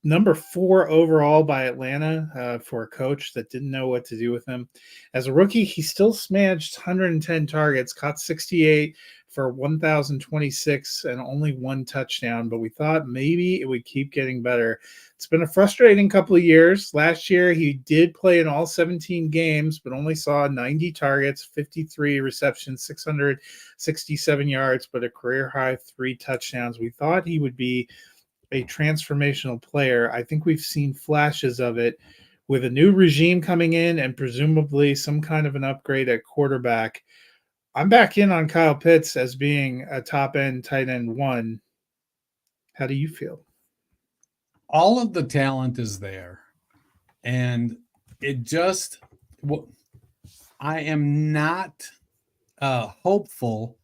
number 4 overall by Atlanta for a coach that didn't know what to do with him. As a rookie, he still smashed 110 targets, caught 68 for 1,026 and only 1 touchdown, but we thought maybe it would keep getting better. It's been a frustrating couple of years. Last year, he did play in all 17 games, but only saw 90 targets, 53 receptions, 667 yards, but a career high 3 touchdowns. We thought he would be a transformational player. I think we've seen flashes of it with a new regime coming in and presumably some kind of an upgrade at quarterback. I'm back in on Kyle Pitts as being a top-end tight end 1. How do you feel? All of the talent is there. And it just – I am not hopeful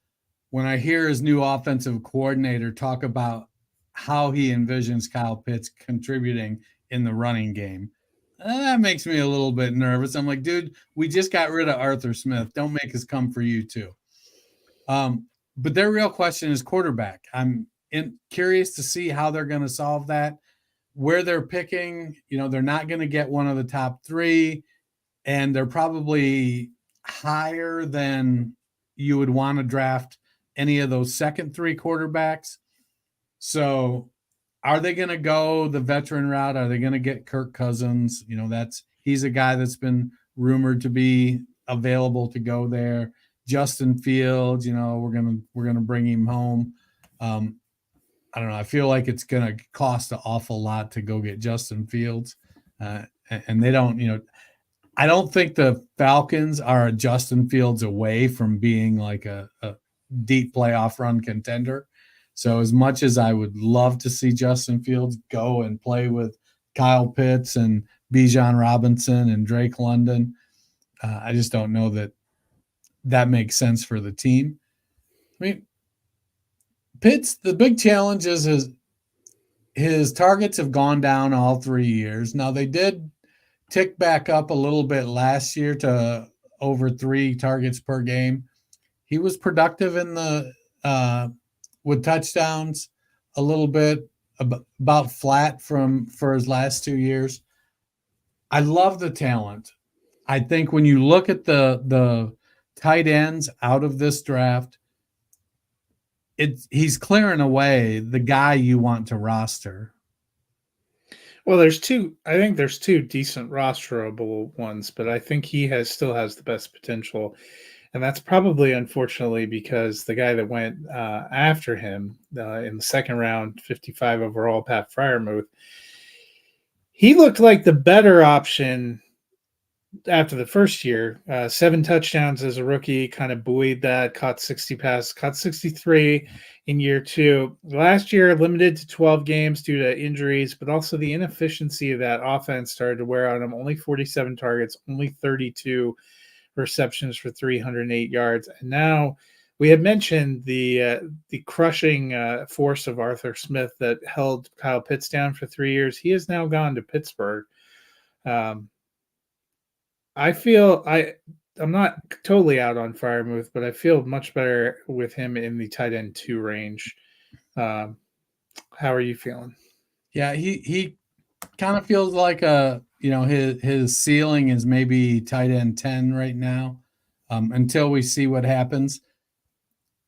when I hear his new offensive coordinator talk about how he envisions Kyle Pitts contributing in the running game. That makes me a little bit nervous. I'm like, dude, we just got rid of Arthur Smith. Don't make us come for you too. But their real question is quarterback. I'm curious to see how they're going to solve that. Where they're picking, they're not going to get one of the top 3, and they're probably higher than you would want to draft any of those second 3 quarterbacks. So are they going to go the veteran route? Are they going to get Kirk Cousins? He's a guy that's been rumored to be available to go there. Justin Fields, we're going to bring him home. I don't know. I feel like it's going to cost an awful lot to go get Justin Fields. And they don't, I don't think the Falcons are a Justin Fields away from being like a deep playoff run contender. So as much as I would love to see Justin Fields go and play with Kyle Pitts and Bijan Robinson and Drake London, I just don't know that makes sense for the team. I mean, Pitts, the big challenge is his targets have gone down all 3 years. Now, they did tick back up a little bit last year to over 3 targets per game. He was productive in the with touchdowns a little bit, about flat for his last 2 years. I love the talent. I think when you look at the tight ends out of this draft, he's clearing away the guy you want to roster. Well, I think there's 2 decent rosterable ones, but I think he still has the best potential. And that's probably, unfortunately, because the guy that went after him in the second round, 55 overall, Pat Freiermuth, he looked like the better option after the first year. 7 touchdowns as a rookie, kind of buoyed that, caught 60 passes, caught 63 in year 2. Last year, limited to 12 games due to injuries, but also the inefficiency of that offense started to wear on him. Only 47 targets, only 32 receptions for 308 yards. And now we had mentioned the crushing force of Arthur Smith that held Kyle Pitts down for 3 years. He has now gone to Pittsburgh. I feel I'm not totally out on Freiermuth, but I feel much better with him in the tight end 2 range. How are you feeling? Yeah, he kind of feels like his ceiling is maybe tight end 10 right now, until we see what happens.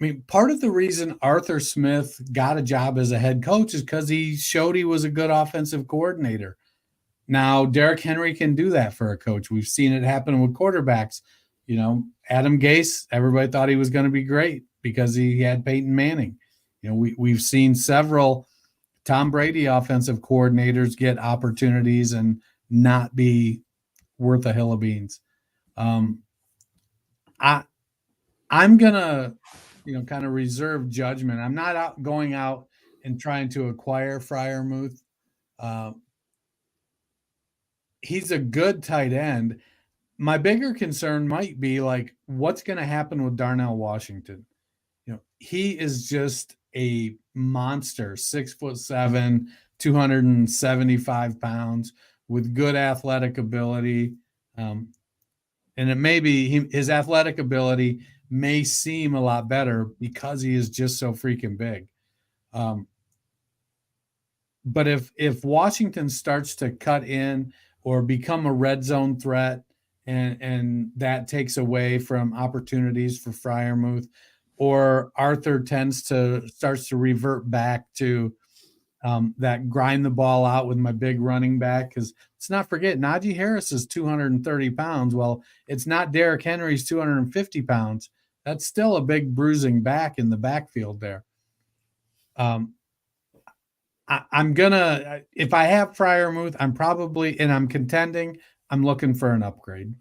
I mean, part of the reason Arthur Smith got a job as a head coach is because he showed he was a good offensive coordinator. Now, Derrick Henry can do that for a coach. We've seen it happen with quarterbacks. Adam Gase, everybody thought he was going to be great because he had Peyton Manning. We've seen several Tom Brady offensive coordinators get opportunities and not be worth a hill of beans. I'm gonna, kind of reserve judgment. I'm not going out and trying to acquire Freiermuth. He's a good tight end. My bigger concern might be like what's going to happen with Darnell Washington. He is just a monster, 6'7", 275 pounds with good athletic ability. And it may be his athletic ability may seem a lot better because he is just so freaking big. But if Washington starts to cut in or become a red zone threat, and that takes away from opportunities for Freiermuth, or Arthur starts to revert back to that grind the ball out with my big running back, because let's not forget Najee Harris is 230 pounds. Well, it's not Derrick Henry's 250 pounds. That's still a big bruising back in the backfield there. I'm gonna, if I have Freiermuth, I'm contending, I'm looking for an upgrade.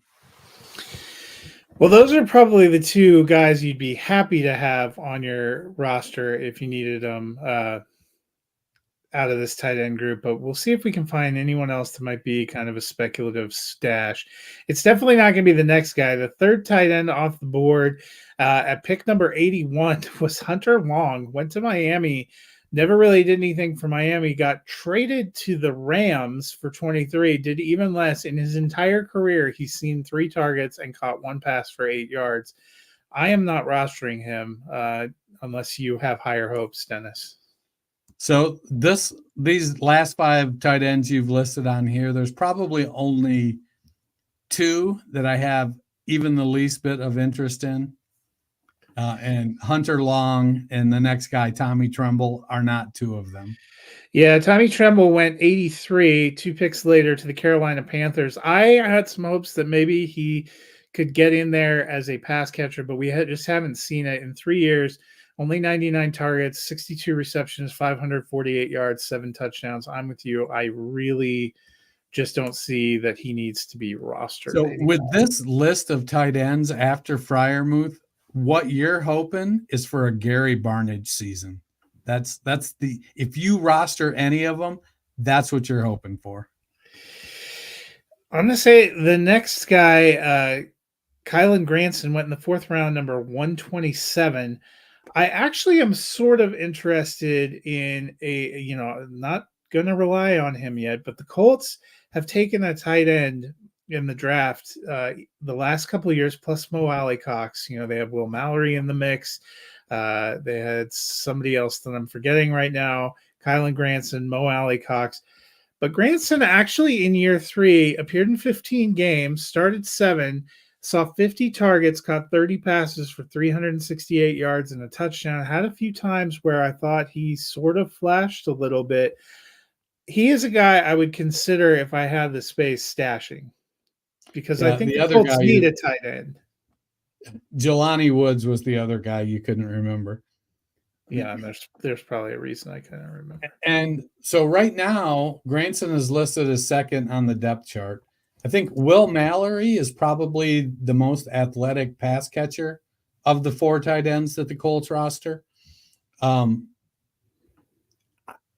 Well, those are probably the two guys you'd be happy to have on your roster if you needed them out of this tight end group. But we'll see if we can find anyone else that might be kind of a speculative stash. It's definitely not going to be the next guy. The third tight end off the board at pick number 81 was Hunter Long. Went to Miami. Never really did anything for Miami. Got traded to the Rams for 23. Did even less. In his entire career, he's seen 3 targets and caught 1 pass for 8 yards. I am not rostering him unless you have higher hopes, Dennis. So these last 5 tight ends you've listed on here, there's probably only 2 that I have even the least bit of interest in. And Hunter Long and the next guy, Tommy Tremble, are not 2 of them. Yeah, Tommy Tremble went 83, 2 picks later to the Carolina Panthers. I had some hopes that maybe he could get in there as a pass catcher, but we just haven't seen it in 3 years. Only 99 targets, 62 receptions, 548 yards, 7 touchdowns. I'm with you. I really just don't see that he needs to be rostered. So with this list of tight ends after Freiermuth, what you're hoping is for a Gary Barnidge season. That's if you roster any of them, that's what you're hoping for. I'm going to say the next guy, Kylan Granson, went in the 4th round, number 127. I actually am sort of interested in not going to rely on him yet, but the Colts have taken a tight end in the draft the last couple of years, plus Mo Alley-Cox. They have Will Mallory in the mix. They had somebody else that I'm forgetting right now, Kylan Granson, Mo Alley-Cox. But Granson actually in year 3 appeared in 15 games, started 7, saw 50 targets, caught 30 passes for 368 yards and a touchdown. Had a few times where I thought he sort of flashed a little bit. He is a guy I would consider, if I had the space, stashing, because I think the Colts need a tight end. Jelani Woods was the other guy you couldn't remember. Yeah, and there's probably a reason I couldn't remember. And so right now, Granson is listed as 2nd on the depth chart. I think Will Mallory is probably the most athletic pass catcher of the 4 tight ends that the Colts roster. I'm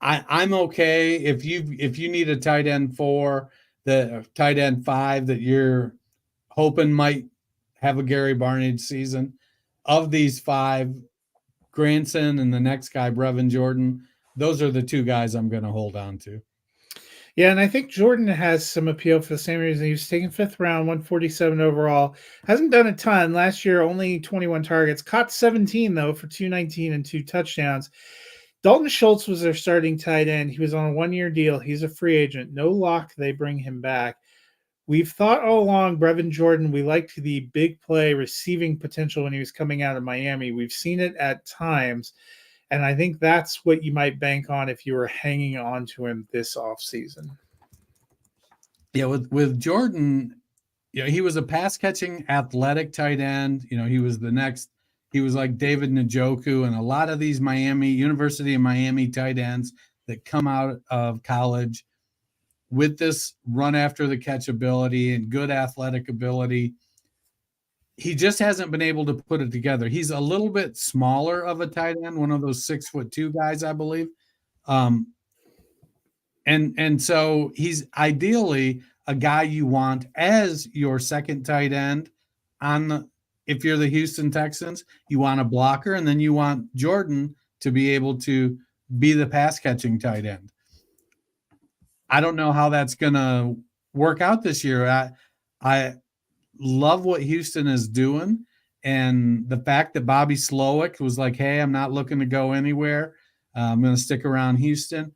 okay if you need a tight end 4, the tight end 5 that you're hoping might have a Gary Barnidge season. Of these 5, Granson and the next guy, Brevin Jordan, those are the 2 guys I'm going to hold on to. Yeah, and I think Jordan has some appeal for the same reason. He was taken 5th round, 147 overall. Hasn't done a ton. Last year, only 21 targets. Caught 17, though, for 219 and 2 touchdowns. Dalton Schultz was their starting tight end. He was on a 1-year deal. He's a free agent. No lock they bring him back. We've thought all along, Brevin Jordan, we liked the big play receiving potential when he was coming out of Miami. We've seen it at times, and I think that's what you might bank on if you were hanging on to him this offseason. Yeah, with Jordan, he was a pass catching athletic tight end. He was like David Njoku and a lot of these University of Miami tight ends that come out of college with this run after the catch ability and good athletic ability. He just hasn't been able to put it together. He's a little bit smaller of a tight end, one of those 6'2" guys, I believe. And so he's ideally a guy you want as your second tight end if you're the Houston Texans. You want a blocker, and then you want Jordan to be able to be the pass catching tight end. I don't know how that's going to work out this year. I love what Houston is doing, and the fact that Bobby Slowick was like, hey, I'm not looking to go anywhere. I'm going to stick around Houston.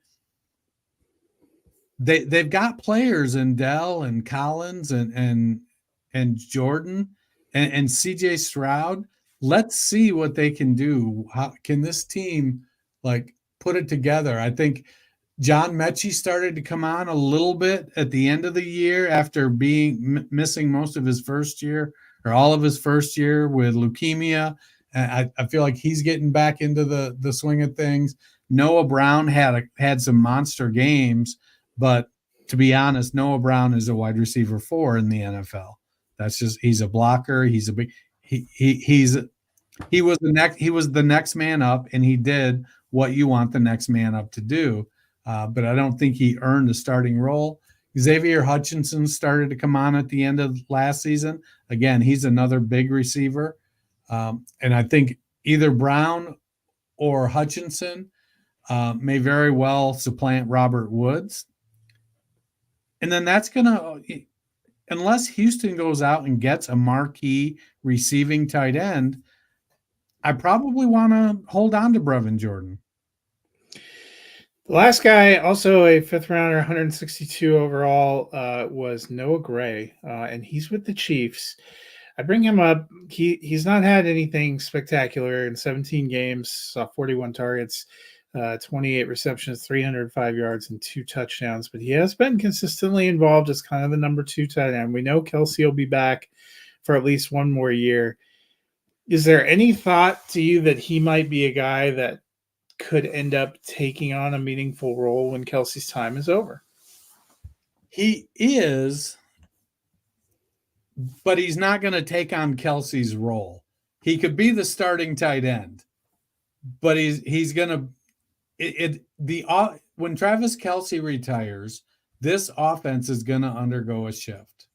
They've got players in Dell and Collins and Jordan and CJ Stroud. Let's see what they can do. How can this team put it together? I think John Mechie started to come on a little bit at the end of the year after being missing most of his first year or all of his first year with leukemia. And I feel like he's getting back into the swing of things. Noah Brown had some monster games, but to be honest, Noah Brown is a wide receiver 4 in the NFL. That's just, he's a blocker. He's a big, he was the next man up, and he did what you want the next man up to do. But I don't think he earned a starting role. Xavier Hutchinson started to come on at the end of last season. Again, he's another big receiver. And I think either Brown or Hutchinson may very well supplant Robert Woods. And then that's going to, unless Houston goes out and gets a marquee receiving tight end, I probably want to hold on to Brevin Jordan. The last guy, also a 5th rounder, 162 overall, was Noah Gray, and he's with the Chiefs. I bring him up. He's not had anything spectacular in 17 games, saw 41 targets, 28 receptions, 305 yards, and 2 touchdowns. But he has been consistently involved as kind of the number 2 tight end. We know Kelsey will be back for at least one more year. Is there any thought to you that he might be a guy that could end up taking on a meaningful role when Kelsey's time is over? He is, but he's not going to take on Kelsey's role. He could be the starting tight end, but he's going to when Travis Kelce retires, this offense is going to undergo a shift.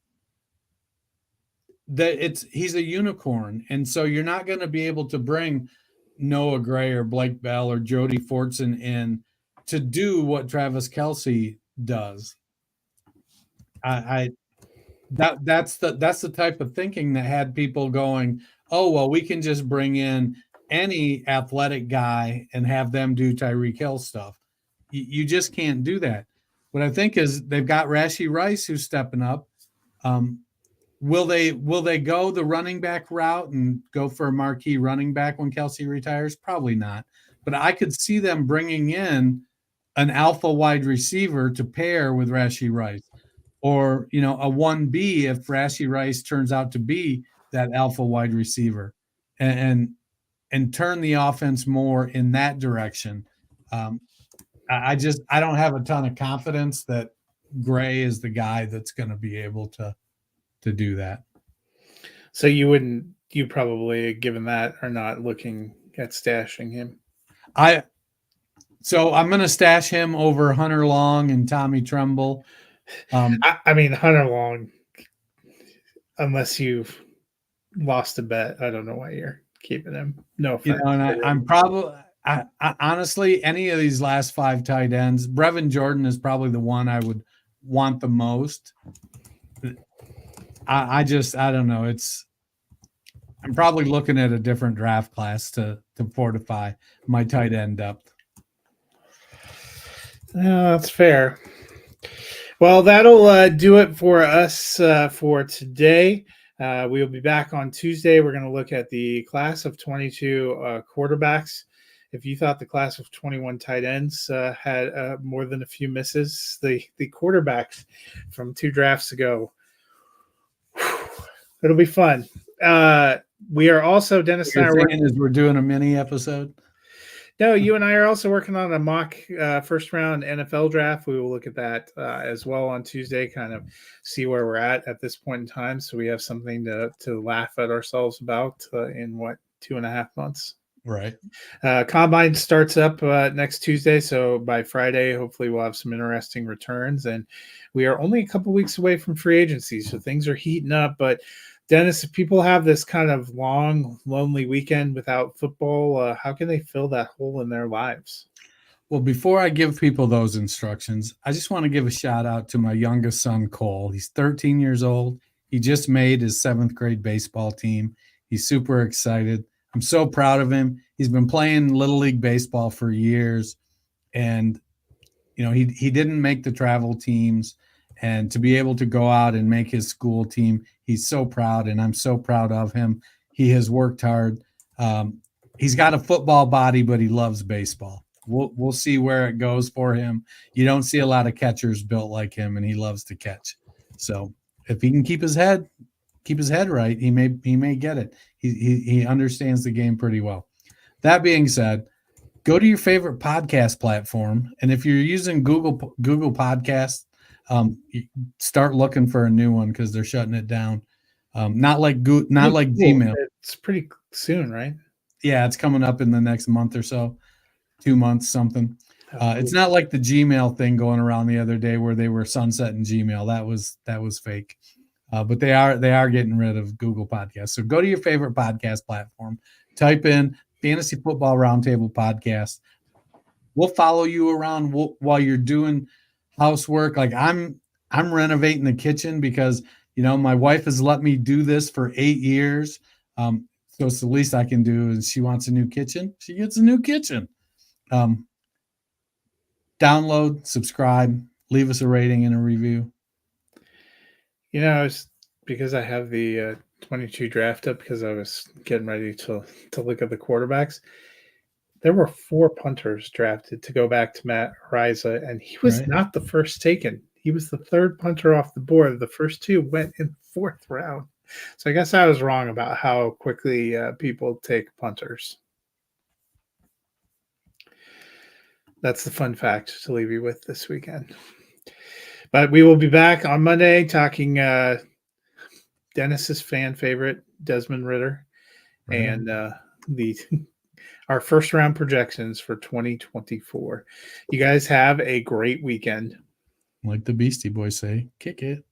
He's a unicorn, and so you're not going to be able to bring Noah Gray or Blake Bell or Jody Fortson in to do what Travis Kelce does. That's the type of thinking that had people going, oh, well, we can just bring in any athletic guy and have them do Tyreek Hill stuff. You just can't do that. What I think is they've got Rashee Rice who's stepping up. Will they go the running back route and go for a marquee running back when Kelsey retires? Probably not. But I could see them bringing in an alpha wide receiver to pair with Rashee Rice, or a 1B if Rashee Rice turns out to be that alpha wide receiver, and turn the offense more in that direction. I don't have a ton of confidence that Gray is the guy that's going to be able to do that. So you probably, given that, are not looking at stashing him. So I'm going to stash him over Hunter Long and Tommy Tremble. I mean, Hunter Long, unless you've lost a bet, I don't know why you're keeping him. No offense. And I'm probably, honestly, any of these last 5 tight ends, Brevin Jordan is probably the one I would want the most. I don't know. I'm probably looking at a different draft class to fortify my tight end depth. That's fair. Well, that'll do it for us for today. We will be back on Tuesday. We're going to look at the class of 22 quarterbacks. If you thought the class of 21 tight ends had more than a few misses, the quarterbacks from 2 drafts ago, It'll be fun. We are also, Dennis and I You're are saying is we're doing a mini episode. No, you and I are also working on a mock first round NFL draft. We will look at that as well on Tuesday, kind of see where we're at this point in time. So we have something to laugh at ourselves about in 2.5 months. Right. Combine starts up next Tuesday. So by Friday, hopefully we'll have some interesting returns. And we are only a couple weeks away from free agency. So things are heating up. But Dennis, if people have this kind of long, lonely weekend without football, how can they fill that hole in their lives? Well, before I give people those instructions, I just want to give a shout out to my youngest son, Cole. He's 13 years old. He just made his 7th grade baseball team. He's super excited. I'm so proud of him. He's been playing Little League baseball for years. And, he didn't make the travel teams. And to be able to go out and make his school team, he's so proud, and I'm so proud of him. He has worked hard. He's got a football body, but he loves baseball. We'll see where it goes for him. You don't see a lot of catchers built like him, and he loves to catch. So if he can keep his head right, he may get it. He understands the game pretty well. That being said, go to your favorite podcast platform, and if you're using Google Podcasts, start looking for a new one because they're shutting it down. Not like Gmail. It's pretty soon, right? Yeah, it's coming up in the next month or so, 2 months, something. It's not like the Gmail thing going around the other day where they were sunsetting Gmail. That was fake. But they are getting rid of Google Podcasts. So go to your favorite podcast platform, type in Fantasy Football Roundtable Podcast. We'll follow you around while you're doing housework. Like I'm renovating the kitchen because my wife has let me do this for 8 years. So it's the least I can do. And she wants a new kitchen. She gets a new kitchen. Download, subscribe, leave us a rating and a review. It's because I have the 22 draft up because I was getting ready to look at the quarterbacks. There were 4 punters drafted to go back to Matt Riza, and he was not the first taken. He was the 3rd punter off the board. The first 2 went in 4th round. So I guess I was wrong about how quickly people take punters. That's the fun fact to leave you with this weekend. But we will be back on Monday talking Dennis's fan favorite, Desmond Ridder, and our first round projections for 2024. You guys have a great weekend. Like the Beastie Boys say, kick it.